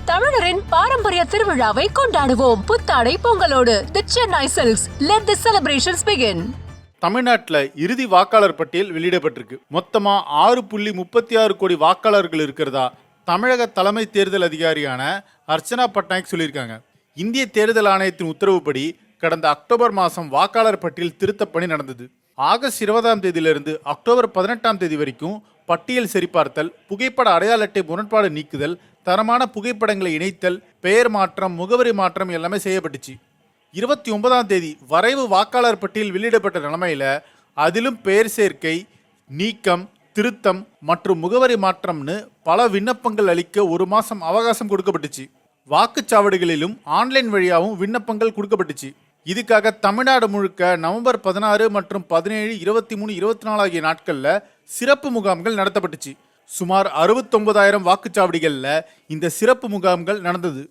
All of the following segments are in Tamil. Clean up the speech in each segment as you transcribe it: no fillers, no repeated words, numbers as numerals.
தமிழரின் பாரம்பரிய திருவிழாவை கொண்டாடுவோம். புத்தாடை பொங்கலோடு the Chennai silks. Let the celebrations begin. தமிழ்நாட்டில் இறுதி வாக்காளர் பட்டியல் வெளியிடப்பட்டிருக்கு. மொத்தமா 6.36 கோடி வாக்காளர்கள் இருக்கிறதா தமிழக தலைமை தேர்தல் அதிகாரியான அர்ச்சனா பட்நாயக் சொல்லியிருக்காங்க. இந்திய தேர்தல் ஆணையத்தின் உத்தரவுப்படி கடந்த அக்டோபர் மாதம் வாக்காளர் பட்டியல் திருத்தப் பணி நடந்தது. ஆகஸ்ட் 20ஆம் தேதியிலிருந்து அக்டோபர் 18ஆம் தேதி வரைக்கும் பட்டியல் சரிபார்த்தல், புகைப்பட அடையாள அட்டை முரண்பாடு நீக்குதல், தரமான புகைப்படங்களை இணைத்தல், பெயர் மாற்றம், முகவரி மாற்றம் எல்லாமே செய்யப்பட்டுச்சு. 29ஆம் தேதி வரைவு வாக்காளர் பட்டியல் வெளியிடப்பட்ட நிலைமையில அதிலும் பெயர் சேர்க்கை, நீக்கம், திருத்தம் மற்றும் முகவரி மாற்றம்னு பல விண்ணப்பங்கள் அளிக்க 1 மாதம் அவகாசம் கொடுக்கப்பட்டுச்சு. வாக்குச்சாவடிகளிலும் ஆன்லைன் வழியாகவும் விண்ணப்பங்கள் கொடுக்கப்பட்டுச்சு. இதுக்காக தமிழ்நாடு முழுக்க நவம்பர் 16 மற்றும் 17, 23, 24 ஆகிய நாட்களில் சிறப்பு முகாம்கள் நடத்தப்பட்டுச்சு. சுமார் 69,000 வாக்குச்சாவடிகளில் இந்த சிறப்பு முகாம்கள் நடந்தது.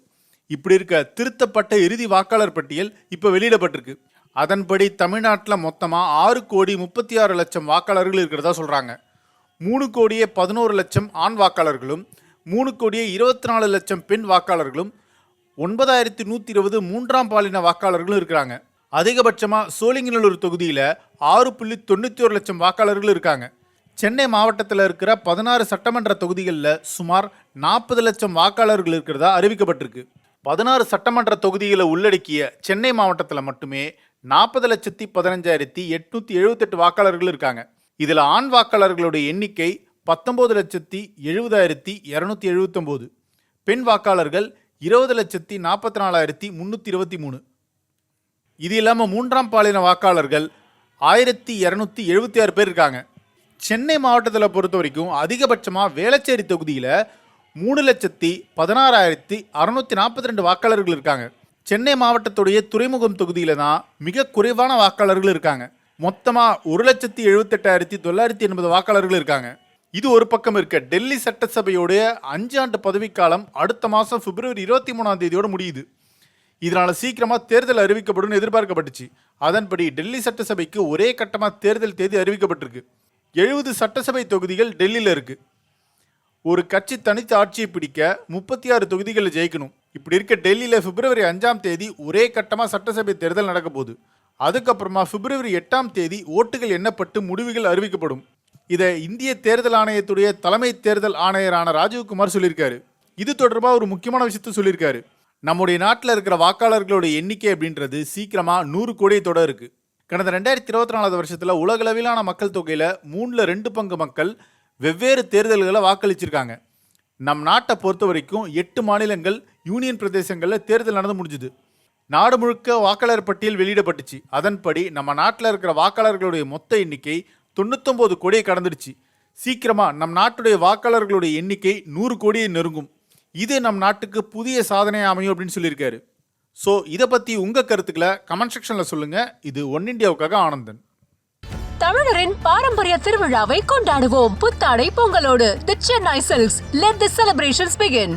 இப்படி இருக்க திருத்தப்பட்ட இறுதி வாக்காளர் பட்டியல் இப்போ வெளியிடப்பட்டிருக்கு. அதன்படி தமிழ்நாட்டில் மொத்தமாக 6,36,00,000 வாக்காளர்கள் இருக்கிறதா சொல்கிறாங்க. 3,11,00,000 ஆண் வாக்காளர்களும் 3,24,00,000 பெண் வாக்காளர்களும் 9,120 மூன்றாம் பாலின வாக்காளர்களும் இருக்கிறாங்க. அதிகபட்சமாக சோழிங்கநல்லூர் தொகுதியில் 6.91 லட்சம் வாக்காளர்கள் இருக்காங்க. சென்னை மாவட்டத்தில் இருக்கிற 16 சட்டமன்ற தொகுதிகளில் சுமார் 40 லட்சம் வாக்காளர்கள் இருக்கிறதா அறிவிக்கப்பட்டிருக்கு. 16 சட்டமன்ற தொகுதிகளை உள்ளடக்கிய சென்னை மாவட்டத்தில் மட்டுமே 40,15,878 வாக்காளர்கள் இருக்காங்க. இதில் ஆண் வாக்காளர்களுடைய எண்ணிக்கை 19,70,279, பெண் வாக்காளர்கள் 20,44,323. இது இல்லாமல் மூன்றாம் பாலின வாக்காளர்கள் 1,276 பேர் இருக்காங்க. சென்னை மாவட்டத்தில் பொறுத்த வரைக்கும் அதிகபட்சமாக வேளச்சேரி தொகுதியில் 3,16,642 வாக்காளர்கள் இருக்காங்க. சென்னை மாவட்டத்துடைய துறைமுகம் தொகுதியில் தான் மிக குறைவான வாக்காளர்கள் இருக்காங்க. மொத்தமாக 1,78,980 வாக்காளர்கள் இருக்காங்க. இது ஒரு பக்கம் இருக்க, டெல்லி சட்டசபையோடைய 5 ஆண்டு பதவிக்காலம் அடுத்த மாதம் பிப்ரவரி 23ஆம் தேதியோட முடியுது. இதனால் சீக்கிரமாக தேர்தல் அறிவிக்கப்படும் எதிர்பார்க்கப்பட்டுச்சு. அதன்படி டெல்லி சட்டசபைக்கு ஒரே கட்டமாக தேர்தல் தேதி அறிவிக்கப்பட்டிருக்கு. 70 சட்டசபை தொகுதிகள் டெல்லியில் இருக்குது. ஒரு கட்சி தனித்து ஆட்சியை பிடிக்க 36 தொகுதிகளில் ஜெயிக்கணும். இப்படி இருக்க டெல்லியில் பிப்ரவரி 5ஆம் தேதி ஒரே கட்டமாக சட்டசபை தேர்தல் நடக்க போகுது. அதுக்கப்புறமா பிப்ரவரி 8ஆம் தேதி ஓட்டுகள் எண்ணப்பட்டு முடிவுகள் அறிவிக்கப்படும். இதை இந்திய தேர்தல் ஆணையத்துடைய தலைமை தேர்தல் ஆணையரான ராஜீவ்குமார் சொல்லியிருக்காரு. இது தொடர்பாக ஒரு முக்கியமான விஷயத்த சொல்லியிருக்காரு. நம்முடைய நாட்டில் இருக்கிற வாக்காளர்களுடைய எண்ணிக்கை அப்படின்றது சீக்கிரமாக 100 கோடியை தொட இருக்கு. கடந்த 2024 வருஷத்தில் உலகளவிலான மக்கள் தொகையில் 3/2 பங்கு மக்கள் வெவ்வேறு தேர்தல்களை வாக்களிச்சிருக்காங்க. நம் நாட்டை பொறுத்த வரைக்கும் 8 மாநிலங்கள், யூனியன் பிரதேசங்களில் தேர்தல் நடந்து முடிஞ்சுது. நாடு முழுக்க வாக்காளர் பட்டியல் வெளியிடப்பட்டுச்சு. அதன்படி நம்ம நாட்டில் இருக்கிற வாக்காளர்களுடைய மொத்த எண்ணிக்கை 99 கோடியை கடந்துடுச்சு. சீக்கிரமாக நம் நாட்டுடைய வாக்காளர்களுடைய எண்ணிக்கை 100 கோடியை நெருங்கும். இது நம் நாட்டுக்கு புதிய சாதனை அமையும் அப்படின்னு சொல்லியிருக்காரு. ஸோ இதை பற்றி உங்கள் கருத்துக்களை கமெண்ட் செக்ஷனில் சொல்லுங்கள். இது ஒன் இண்டியாவுக்காக ஆனந்தன். தமிழரின் பாரம்பரிய திருவிழாவை கொண்டாடுவோம். புத்தாடை பொங்கலோடு the Chennai silks. Let the celebrations begin.